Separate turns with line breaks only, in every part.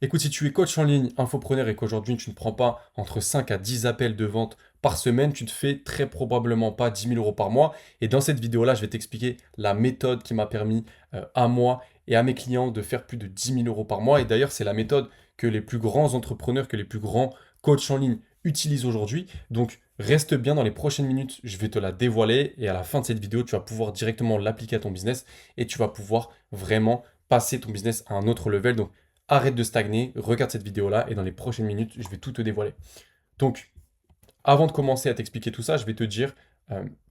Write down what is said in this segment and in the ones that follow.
Écoute, si tu es coach en ligne, infopreneur et qu'aujourd'hui tu ne prends pas entre 5 à 10 appels de vente par semaine, tu ne fais très probablement pas 10 000 € par mois. Et dans cette vidéo-là, je vais t'expliquer la méthode qui m'a permis à moi et à mes clients de faire plus de 10 000 € par mois. Et d'ailleurs, c'est la méthode que les plus grands entrepreneurs, que les plus grands coachs en ligne utilisent aujourd'hui. Donc, reste bien dans les prochaines minutes, je vais te la dévoiler. Et à la fin de cette vidéo, tu vas pouvoir directement l'appliquer à ton business et tu vas pouvoir vraiment passer ton business à un autre level. Donc, arrête de stagner, regarde cette vidéo-là et dans les prochaines minutes, je vais tout te dévoiler. Donc, avant de commencer à t'expliquer tout ça, je vais te dire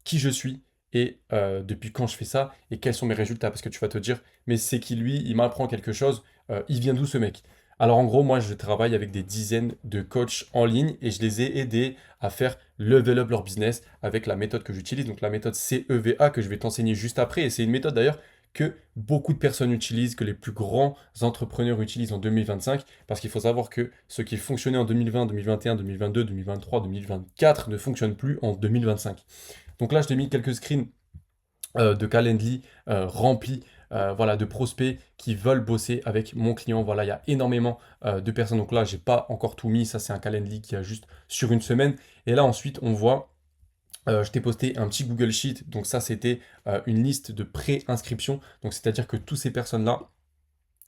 qui je suis et depuis quand je fais ça et quels sont mes résultats. Parce que tu vas te dire, mais c'est qui lui, il m'apprend quelque chose, il vient d'où ce mec? Alors en gros, moi je travaille avec des dizaines de coachs en ligne et je les ai aidés à faire level up leur business avec la méthode que j'utilise, donc la méthode CEVA que je vais t'enseigner juste après. Et c'est une méthode d'ailleurs que beaucoup de personnes utilisent, que les plus grands entrepreneurs utilisent en 2025, parce qu'il faut savoir que ce qui fonctionnait en 2020, 2021, 2022, 2023, 2024 ne fonctionne plus en 2025. Donc là, je t'ai mis quelques screens de Calendly remplis voilà, de prospects qui veulent bosser avec mon client. Voilà, il y a énormément de personnes. Donc là, j'ai pas encore tout mis. Ça, c'est un Calendly qui a juste sur une semaine. Et là, ensuite, on voit je t'ai posté un petit Google Sheet, donc ça c'était une liste de pré-inscription, donc c'est-à-dire que toutes ces personnes-là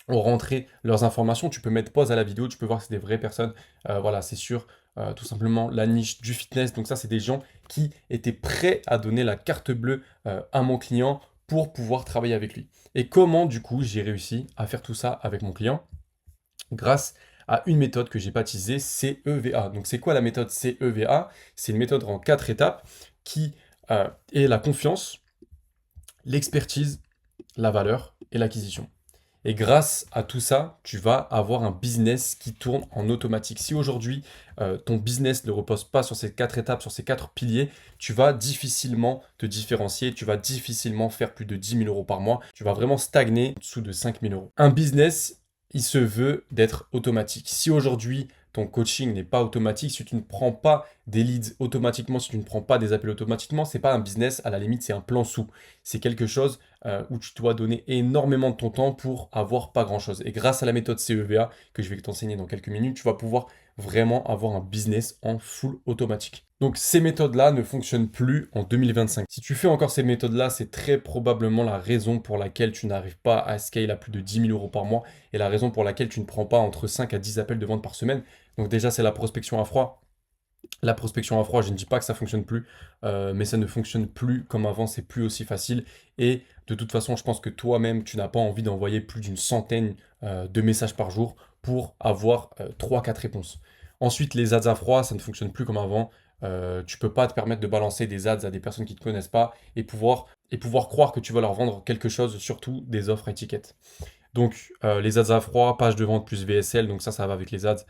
ont rentré leurs informations, tu peux mettre pause à la vidéo, tu peux voir que c'est des vraies personnes, voilà c'est sûr, tout simplement la niche du fitness, donc ça c'est des gens qui étaient prêts à donner la carte bleue à mon client pour pouvoir travailler avec lui. Et comment du coup j'ai réussi à faire tout ça avec mon client? Grâce à une méthode que j'ai baptisée CEVA. Donc c'est quoi la méthode CEVA? C'est une méthode en 4 étapes qui est la confiance, l'expertise, la valeur et l'acquisition. Et grâce à tout ça, tu vas avoir un business qui tourne en automatique. Si aujourd'hui, ton business ne repose pas sur ces 4 étapes, sur ces 4 piliers, tu vas difficilement te différencier, tu vas difficilement faire plus de 10 000 € par mois, tu vas vraiment stagner en dessous de 5 000 €. Un business, il se veut d'être automatique. Si aujourd'hui, ton coaching n'est pas automatique, si tu ne prends pas des leads automatiquement, si tu ne prends pas des appels automatiquement, c'est pas un business, à la limite, c'est un plan sous. C'est quelque chose où tu dois donner énormément de ton temps pour avoir pas grand-chose. Et grâce à la méthode CEVA, que je vais t'enseigner dans quelques minutes, tu vas pouvoir vraiment avoir un business en full automatique. Donc ces méthodes-là ne fonctionnent plus en 2025. Si tu fais encore ces méthodes-là, c'est très probablement la raison pour laquelle tu n'arrives pas à scale à plus de 10 000 € par mois et la raison pour laquelle tu ne prends pas entre 5 à 10 appels de vente par semaine. Donc déjà, c'est la prospection à froid. La prospection à froid, je ne dis pas que ça fonctionne plus, mais ça ne fonctionne plus comme avant, c'est plus aussi facile. Et de toute façon, je pense que toi-même, tu n'as pas envie d'envoyer plus d'une centaine de messages par jour pour avoir 3-4 réponses. Ensuite, les ads à froid, ça ne fonctionne plus comme avant. Tu peux pas te permettre de balancer des ads à des personnes qui ne te connaissent pas et pouvoir croire que tu vas leur vendre quelque chose, surtout des offres étiquettes. Donc, les ads à froid, page de vente plus VSL, donc ça va avec les ads.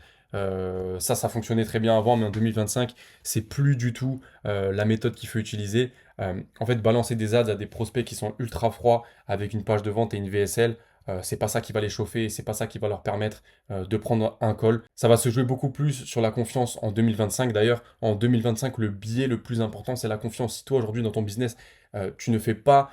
Ça fonctionnait très bien avant, mais en 2025, c'est plus du tout la méthode qu'il faut utiliser. En fait, balancer des ads à des prospects qui sont ultra froids avec une page de vente et une VSL, c'est pas ça qui va les chauffer et c'est pas ça qui va leur permettre de prendre un call. Ça va se jouer beaucoup plus sur la confiance en 2025. D'ailleurs, en 2025, le biais le plus important, c'est la confiance. Si toi, aujourd'hui, dans ton business, tu ne fais pas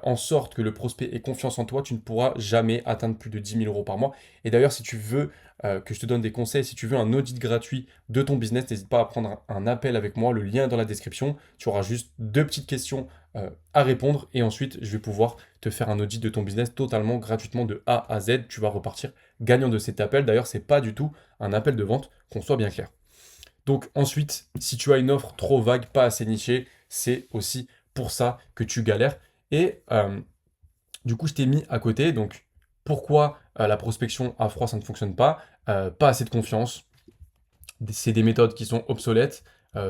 en sorte que le prospect ait confiance en toi, tu ne pourras jamais atteindre plus de 10 000 € par mois. Et d'ailleurs, si tu veux que je te donne des conseils, si tu veux un audit gratuit de ton business, n'hésite pas à prendre un appel avec moi, le lien est dans la description. Tu auras juste 2 petites questions à répondre et ensuite je vais pouvoir te faire un audit de ton business totalement gratuitement de A à Z. Tu vas repartir gagnant de cet appel. D'ailleurs, c'est pas du tout un appel de vente, qu'on soit bien clair. Donc ensuite, si tu as une offre trop vague, pas assez nichée, c'est aussi pour ça que tu galères. Et du coup, je t'ai mis à côté. Donc, pourquoi la prospection à froid, ça ne fonctionne pas? Pas assez de confiance. C'est des méthodes qui sont obsolètes.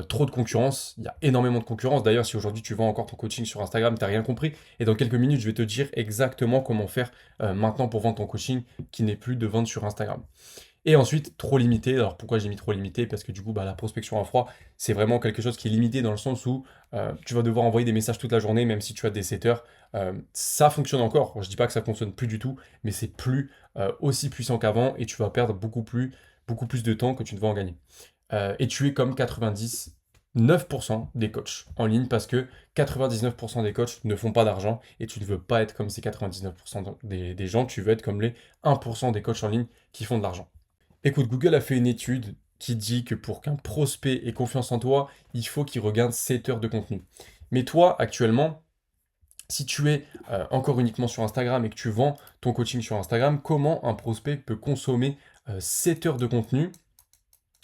Trop de concurrence. Il y a énormément de concurrence. D'ailleurs, si aujourd'hui tu vends encore ton coaching sur Instagram, tu n'as rien compris. Et dans quelques minutes, je vais te dire exactement comment faire maintenant pour vendre ton coaching qui n'est plus de vente sur Instagram. Et ensuite, trop limité. Alors pourquoi j'ai mis trop limité? Parce que du coup, la prospection à froid, c'est vraiment quelque chose qui est limité dans le sens où tu vas devoir envoyer des messages toute la journée, même si tu as des setters. Ça fonctionne encore. Je dis pas que ça fonctionne plus du tout, mais c'est plus aussi puissant qu'avant et tu vas perdre beaucoup plus de temps que tu ne vas en gagner. Et tu es comme 99% des coachs en ligne parce que 99% des coachs ne font pas d'argent et tu ne veux pas être comme ces 99% des gens, tu veux être comme les 1% des coachs en ligne qui font de l'argent. Écoute, Google a fait une étude qui dit que pour qu'un prospect ait confiance en toi, il faut qu'il regarde 7 heures de contenu. Mais toi, actuellement, si tu es encore uniquement sur Instagram et que tu vends ton coaching sur Instagram, comment un prospect peut consommer 7 heures de contenu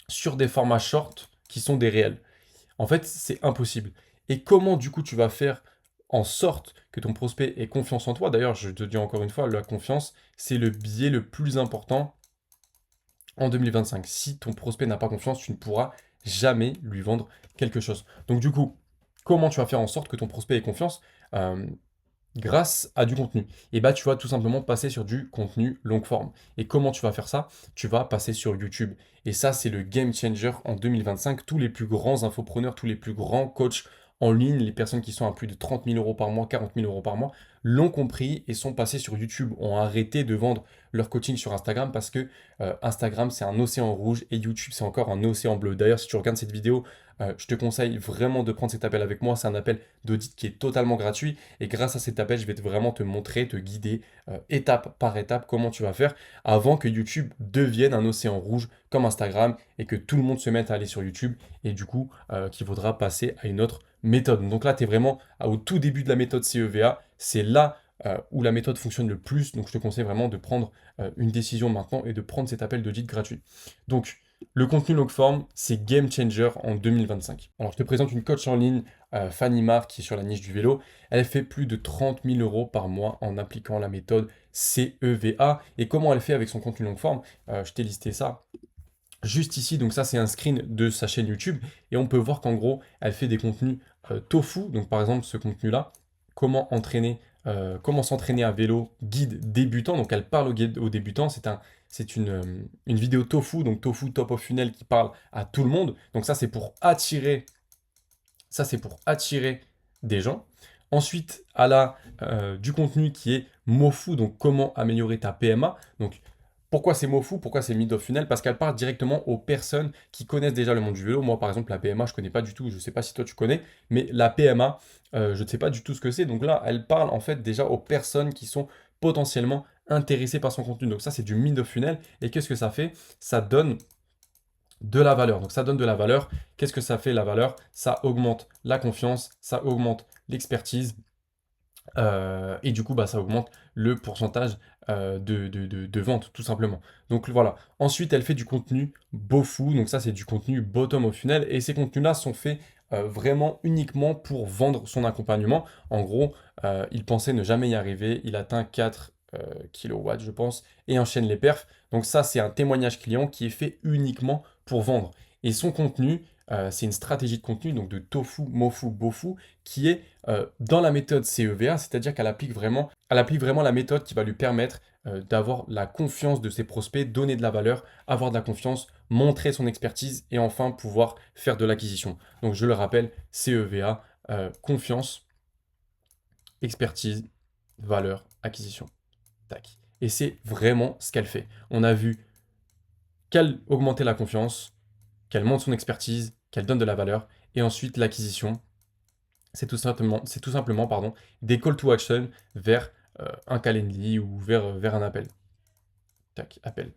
sur des formats short qui sont des réels? En fait, c'est impossible. Et comment du coup tu vas faire en sorte que ton prospect ait confiance en toi? D'ailleurs, je te dis encore une fois, la confiance, c'est le biais le plus important en 2025. Si ton prospect n'a pas confiance, tu ne pourras jamais lui vendre quelque chose. Donc du coup, comment tu vas faire en sorte que ton prospect ait confiance? Euh, Grâce à du contenu. Et bah tu vas tout simplement passer sur du contenu long forme. Et comment tu vas faire ça? Tu vas passer sur YouTube. Et ça, c'est le game changer en 2025. Tous les plus grands infopreneurs, tous les plus grands coachs en ligne, les personnes qui sont à plus de 30 000 euros par mois, 40 000 euros par mois, l'ont compris et sont passés sur YouTube, ont arrêté de vendre leur coaching sur Instagram parce que Instagram, c'est un océan rouge et YouTube, c'est encore un océan bleu. D'ailleurs, si tu regardes cette vidéo, je te conseille vraiment de prendre cet appel avec moi. C'est un appel d'audit qui est totalement gratuit. Et grâce à cet appel, je vais vraiment te montrer, te guider étape par étape comment tu vas faire avant que YouTube devienne un océan rouge comme Instagram et que tout le monde se mette à aller sur YouTube et du coup qu'il faudra passer à une autre méthode. Donc là, tu es vraiment au tout début de la méthode CEVA. C'est là où la méthode fonctionne le plus. Donc je te conseille vraiment de prendre une décision maintenant et de prendre cet appel d'audit gratuit. Donc, le contenu long form, c'est game changer en 2025. Alors, je te présente une coach en ligne, Fanny Mar, qui est sur la niche du vélo. Elle fait plus de 30 000 euros par mois en appliquant la méthode CEVA. Et comment elle fait avec son contenu long form? Je t'ai listé ça juste ici. Donc ça, c'est un screen de sa chaîne YouTube. Et on peut voir qu'en gros, elle fait des contenus tofu. Donc par exemple, ce contenu-là, comment s'entraîner à vélo, guide débutant. Donc elle parle aux débutants. C'est une vidéo tofu, donc tofu top of funnel qui parle à tout le monde. Donc ça c'est pour attirer des gens. Ensuite, elle a du contenu qui est Mofu, donc comment améliorer ta PMA. Donc pourquoi c'est Mofu? Pourquoi c'est mid of funnel? Parce qu'elle parle directement aux personnes qui connaissent déjà le monde du vélo. Moi, par exemple, la PMA, je ne connais pas du tout. Je ne sais pas si toi tu connais, mais la PMA, je ne sais pas du tout ce que c'est. Donc là, elle parle en fait déjà aux personnes qui sont potentiellement intéressées par son contenu. Donc ça, c'est du mid of funnel. Et qu'est-ce que ça fait? Ça donne de la valeur. Donc ça donne de la valeur. Qu'est-ce que ça fait la valeur? Ça augmente la confiance, ça augmente l'expertise. Et du coup, bah, ça augmente le pourcentage de vente, tout simplement. Donc voilà. Ensuite, elle fait du contenu BOFU. Donc ça, c'est du contenu bottom of funnel. Et ces contenus-là sont faits vraiment uniquement pour vendre son accompagnement. En gros, il pensait ne jamais y arriver. Il atteint 4 kilowatts, je pense, et enchaîne les perfs. Donc ça, c'est un témoignage client qui est fait uniquement pour vendre. Et son contenu, c'est une stratégie de contenu, donc de tofu, mofu, bofu, qui est dans la méthode CEVA, c'est-à-dire qu'elle applique vraiment la méthode qui va lui permettre d'avoir la confiance de ses prospects, donner de la valeur, avoir de la confiance, montrer son expertise et enfin pouvoir faire de l'acquisition. Donc je le rappelle, CEVA, confiance, expertise, valeur, acquisition. Tac. Et c'est vraiment ce qu'elle fait. On a vu qu'elle augmentait la confiance, qu'elle monte son expertise, qu'elle donne de la valeur, et ensuite l'acquisition, c'est tout simplement pardon, des call to action vers un Calendly ou vers un appel. Tac, appel.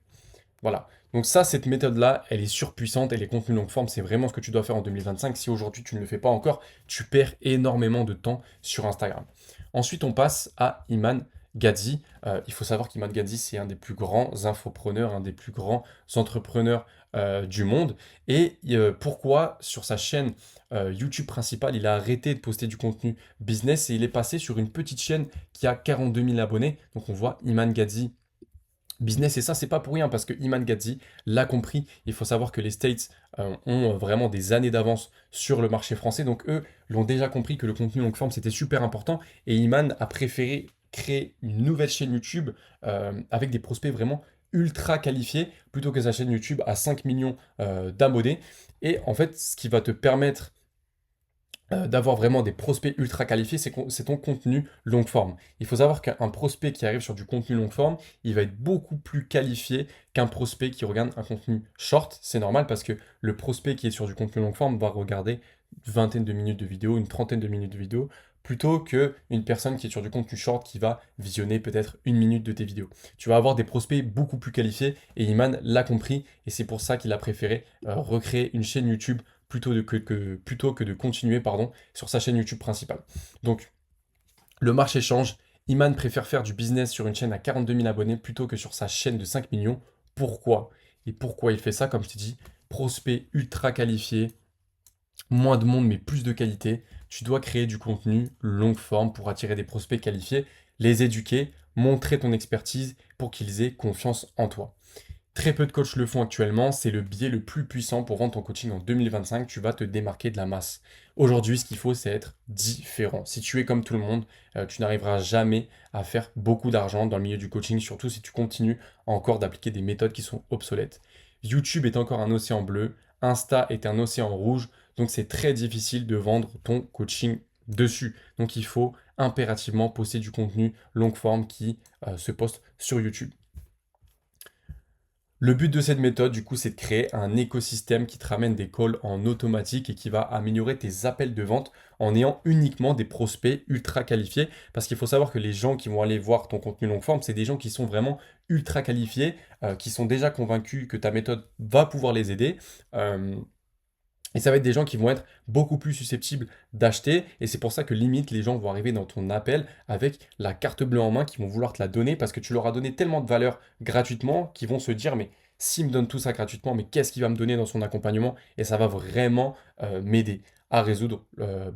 Voilà. Donc ça, cette méthode-là, elle est surpuissante et les contenus longue forme, c'est vraiment ce que tu dois faire en 2025. Si aujourd'hui tu ne le fais pas encore, tu perds énormément de temps sur Instagram. Ensuite, on passe à Iman Gadzhi. Il faut savoir qu'Iman Gadzhi, c'est un des plus grands infopreneurs, un des plus grands entrepreneurs du monde. Et pourquoi sur sa chaîne YouTube principale, il a arrêté de poster du contenu business et il est passé sur une petite chaîne qui a 42 000 abonnés. Donc on voit Iman Gadzhi business, et ça, c'est pas pour rien, parce que Iman Gadzhi l'a compris. Il faut savoir que les States ont vraiment des années d'avance sur le marché français, donc eux l'ont déjà compris que le contenu long forme, c'était super important, et Iman a préféré créer une nouvelle chaîne YouTube avec des prospects vraiment ultra qualifiés, plutôt que sa chaîne YouTube à 5 millions d'abonnés. Et en fait, ce qui va te permettre d'avoir vraiment des prospects ultra qualifiés, c'est ton contenu longue forme. Il faut savoir qu'un prospect qui arrive sur du contenu longue forme, il va être beaucoup plus qualifié qu'un prospect qui regarde un contenu short. C'est normal parce que le prospect qui est sur du contenu longue forme va regarder une vingtaine de minutes de vidéo, une trentaine de minutes de vidéo, plutôt qu'une personne qui est sur du contenu short qui va visionner peut-être 1 minute de tes vidéos. Tu vas avoir des prospects beaucoup plus qualifiés et Iman l'a compris et c'est pour ça qu'il a préféré recréer une chaîne YouTube plutôt que de continuer sur sa chaîne YouTube principale. Donc, le marché change. Iman préfère faire du business sur une chaîne à 42 000 abonnés plutôt que sur sa chaîne de 5 millions. Pourquoi? Et pourquoi il fait ça? Comme je t'ai dit, prospect ultra qualifié, moins de monde mais plus de qualité. Tu dois créer du contenu longue forme pour attirer des prospects qualifiés, les éduquer, montrer ton expertise pour qu'ils aient confiance en toi. Très peu de coachs le font actuellement, c'est le biais le plus puissant pour vendre ton coaching en 2025, tu vas te démarquer de la masse. Aujourd'hui, ce qu'il faut, c'est être différent. Si tu es comme tout le monde, tu n'arriveras jamais à faire beaucoup d'argent dans le milieu du coaching, surtout si tu continues encore d'appliquer des méthodes qui sont obsolètes. YouTube est encore un océan bleu, Insta est un océan rouge, donc c'est très difficile de vendre ton coaching dessus. Donc il faut impérativement poster du contenu longue forme qui se poste sur YouTube. Le but de cette méthode, du coup, c'est de créer un écosystème qui te ramène des calls en automatique et qui va améliorer tes appels de vente en ayant uniquement des prospects ultra qualifiés. Parce qu'il faut savoir que les gens qui vont aller voir ton contenu long forme, c'est des gens qui sont vraiment ultra qualifiés, qui sont déjà convaincus que ta méthode va pouvoir les aider. Et ça va être des gens qui vont être beaucoup plus susceptibles d'acheter. Et c'est pour ça que limite, les gens vont arriver dans ton appel avec la carte bleue en main, qui vont vouloir te la donner parce que tu leur as donné tellement de valeur gratuitement qu'ils vont se dire, mais s'il me donne tout ça gratuitement, mais qu'est-ce qu'il va me donner dans son accompagnement? Et ça va vraiment m'aider à résoudre,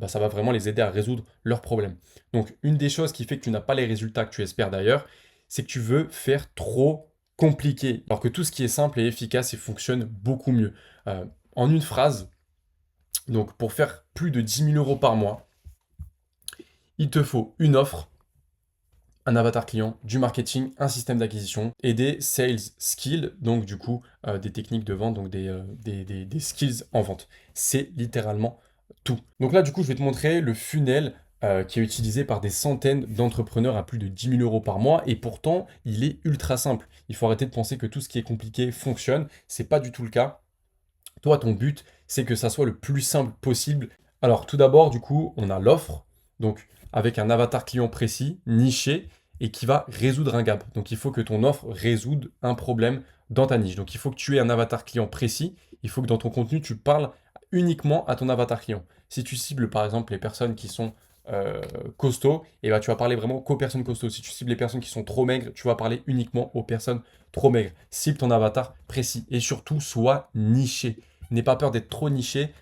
ça va vraiment les aider à résoudre leurs problèmes. Donc, une des choses qui fait que tu n'as pas les résultats que tu espères d'ailleurs, c'est que tu veux faire trop compliqué. Alors que tout ce qui est simple et efficace et fonctionne beaucoup mieux. En une phrase, donc, pour faire plus de 10 000 euros par mois, il te faut une offre, un avatar client, du marketing, un système d'acquisition et des sales skills, donc du coup, des techniques de vente, donc des skills en vente. C'est littéralement tout. Donc là, du coup, je vais te montrer le funnel qui est utilisé par des centaines d'entrepreneurs à plus de 10 000 euros par mois et pourtant, il est ultra simple. Il faut arrêter de penser que tout ce qui est compliqué fonctionne. C'est pas du tout le cas. Toi, ton but, c'est que ça soit le plus simple possible. Alors, tout d'abord, du coup, on a l'offre, donc avec un avatar client précis, niché, et qui va résoudre un gap. Donc, il faut que ton offre résoudre un problème dans ta niche. Donc, il faut que tu aies un avatar client précis. Il faut que dans ton contenu, tu parles uniquement à ton avatar client. Si tu cibles, par exemple, les personnes qui sont costauds, et ben, tu vas parler vraiment qu'aux personnes costauds. Si tu cibles les personnes qui sont trop maigres, tu vas parler uniquement aux personnes trop maigres. Cible ton avatar précis et surtout, sois niché. N'aie pas peur d'être trop niché.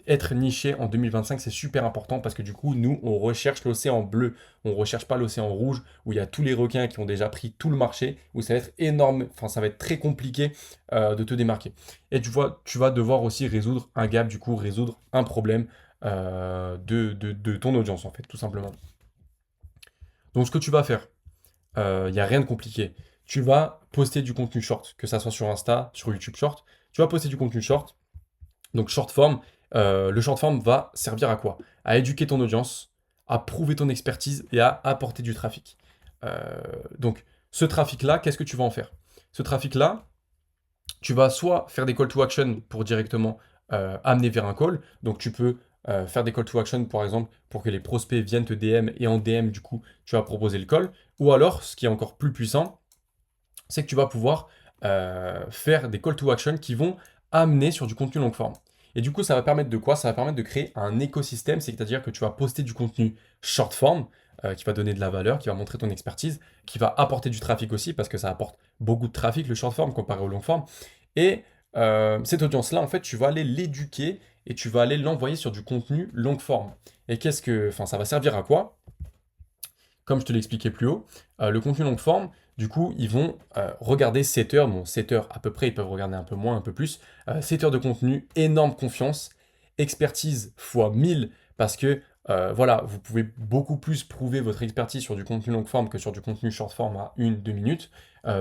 Être niché en 2025, c'est super important parce que du coup, nous, on recherche l'océan bleu. On ne recherche pas l'océan rouge où il y a tous les requins qui ont déjà pris tout le marché, où ça va être énorme, enfin, ça va être très compliqué de te démarquer. Et tu vois, tu vas devoir aussi résoudre un gap, du coup, résoudre un problème de ton audience, en fait, tout simplement. Donc, ce que tu vas faire, il n'y a rien de compliqué. Tu vas poster du contenu short, que ça soit sur Insta, sur YouTube Short. Tu vas poster du contenu short. Donc short form, le short form va servir à quoi? À éduquer ton audience, à prouver ton expertise et à apporter du trafic. Donc ce trafic-là, qu'est-ce que tu vas en faire? Ce trafic-là, tu vas soit faire des call to action pour directement amener vers un call. Donc tu peux faire des call to action, par exemple, pour que les prospects viennent te DM et en DM, du coup, tu vas proposer le call. Ou alors, ce qui est encore plus puissant, c'est que tu vas pouvoir faire des call to action qui vont amener sur du contenu long forme. Et du coup, ça va permettre de quoi? Ça va permettre de créer un écosystème, c'est-à-dire que tu vas poster du contenu short form, qui va donner de la valeur, qui va montrer ton expertise, qui va apporter du trafic aussi, parce que ça apporte beaucoup de trafic, le short form, comparé au long form. Et cette audience-là, en fait, tu vas aller l'éduquer et tu vas aller l'envoyer sur du contenu long forme. Et enfin, ça va servir à quoi? Comme je te l'expliquais plus haut, le contenu longue forme, du coup, ils vont regarder 7 heures, bon 7 heures à peu près, ils peuvent regarder un peu moins, un peu plus, 7 heures de contenu, énorme confiance, expertise fois 1000, parce que voilà, vous pouvez beaucoup plus prouver votre expertise sur du contenu longue forme que sur du contenu short form à 1-2 minutes,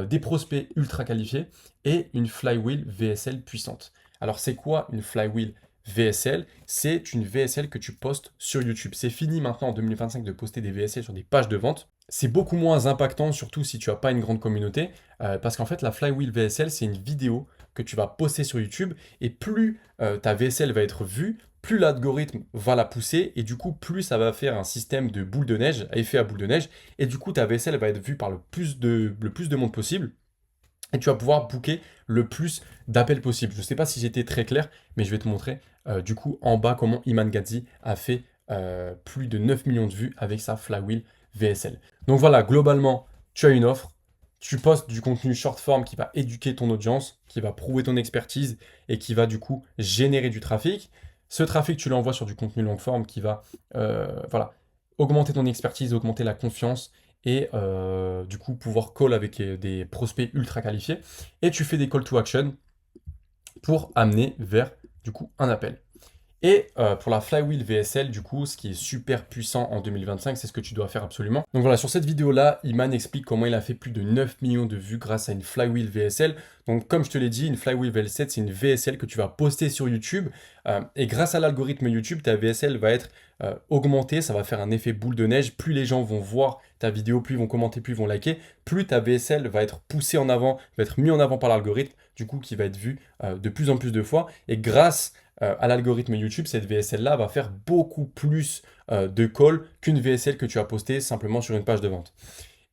des prospects ultra qualifiés et une flywheel VSL puissante. Alors c'est quoi une flywheel VSL? C'est une VSL que tu postes sur YouTube. C'est fini maintenant en 2025 de poster des VSL sur des pages de vente. C'est beaucoup moins impactant, surtout si tu n'as pas une grande communauté, parce qu'en fait, la Flywheel VSL, c'est une vidéo que tu vas poster sur YouTube, et plus ta VSL va être vue, plus l'algorithme va la pousser et du coup, plus ça va faire un système de boule de neige, effet à boule de neige, et du coup, ta vaisselle va être vue par le plus de monde possible et tu vas pouvoir booker le plus d'appels possible. Je ne sais pas si j'étais très clair, mais je vais te montrer du coup en bas comment Iman Gadzhi a fait plus de 9 millions de vues avec sa Flywheel VSL. Donc voilà, globalement, tu as une offre, tu postes du contenu short form qui va éduquer ton audience, qui va prouver ton expertise et qui va du coup générer du trafic. Ce trafic, tu l'envoies sur du contenu long form qui va voilà, augmenter ton expertise, augmenter la confiance et du coup pouvoir call avec des prospects ultra qualifiés. Et tu fais des call to action pour amener vers du coup un appel. Et pour la Flywheel VSL, du coup, ce qui est super puissant en 2025, c'est ce que tu dois faire absolument. Donc voilà, sur cette vidéo-là, Iman explique comment il a fait plus de 9 millions de vues grâce à une Flywheel VSL. Donc comme je te l'ai dit, une Flywheel VSL, c'est une VSL que tu vas poster sur YouTube. Et grâce à l'algorithme YouTube, ta VSL va être augmentée, ça va faire un effet boule de neige. Plus les gens vont voir ta vidéo, plus ils vont commenter, plus ils vont liker, plus ta VSL va être poussée en avant, va être mise en avant par l'algorithme, du coup qui va être vue de plus en plus de fois. Et grâce à l'algorithme YouTube, cette VSL-là va faire beaucoup plus de calls qu'une VSL que tu as postée simplement sur une page de vente.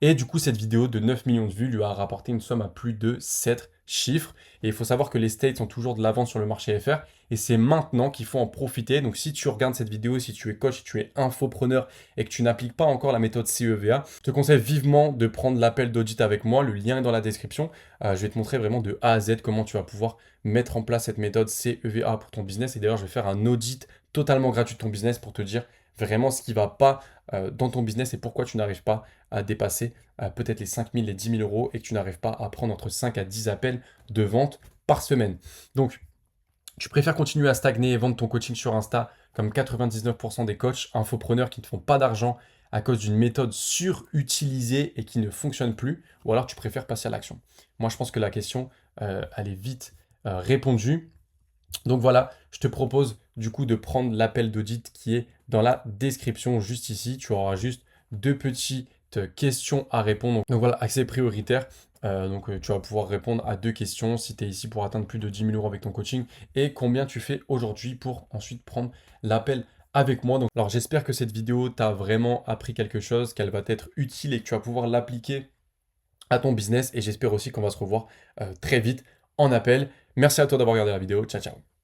Et du coup, cette vidéo de 9 millions de vues lui a rapporté une somme à plus de 7 chiffres. Et il faut savoir que les States ont toujours de l'avance sur le marché FR. Et c'est maintenant qu'il faut en profiter. Donc si tu regardes cette vidéo, si tu es coach, si tu es infopreneur et que tu n'appliques pas encore la méthode CEVA, je te conseille vivement de prendre l'appel d'audit avec moi. Le lien est dans la description. Je vais te montrer vraiment de A à Z comment tu vas pouvoir mettre en place cette méthode CEVA pour ton business. Et d'ailleurs, je vais faire un audit totalement gratuit de ton business pour te dire vraiment ce qui ne va pas dans ton business et pourquoi tu n'arrives pas à dépasser peut-être les 5 000, les 10 000 euros et que tu n'arrives pas à prendre entre 5 à 10 appels de vente par semaine. Donc, tu préfères continuer à stagner et vendre ton coaching sur Insta comme 99% des coachs infopreneurs qui ne font pas d'argent à cause d'une méthode surutilisée et qui ne fonctionne plus, ou alors tu préfères passer à l'action? Moi, je pense que la question, elle est vite répondue. Donc voilà, je te propose du coup de prendre l'appel d'audit qui est dans la description juste ici. Tu auras juste deux petites questions à répondre. Donc voilà, accès prioritaire. Tu vas pouvoir répondre à deux questions si tu es ici pour atteindre plus de 10 000 euros avec ton coaching et combien tu fais aujourd'hui pour ensuite prendre l'appel avec moi. Donc, alors j'espère que cette vidéo t'a vraiment appris quelque chose, qu'elle va t'être utile et que tu vas pouvoir l'appliquer à ton business et j'espère aussi qu'on va se revoir très vite en appel. Merci à toi d'avoir regardé la vidéo. Ciao, ciao.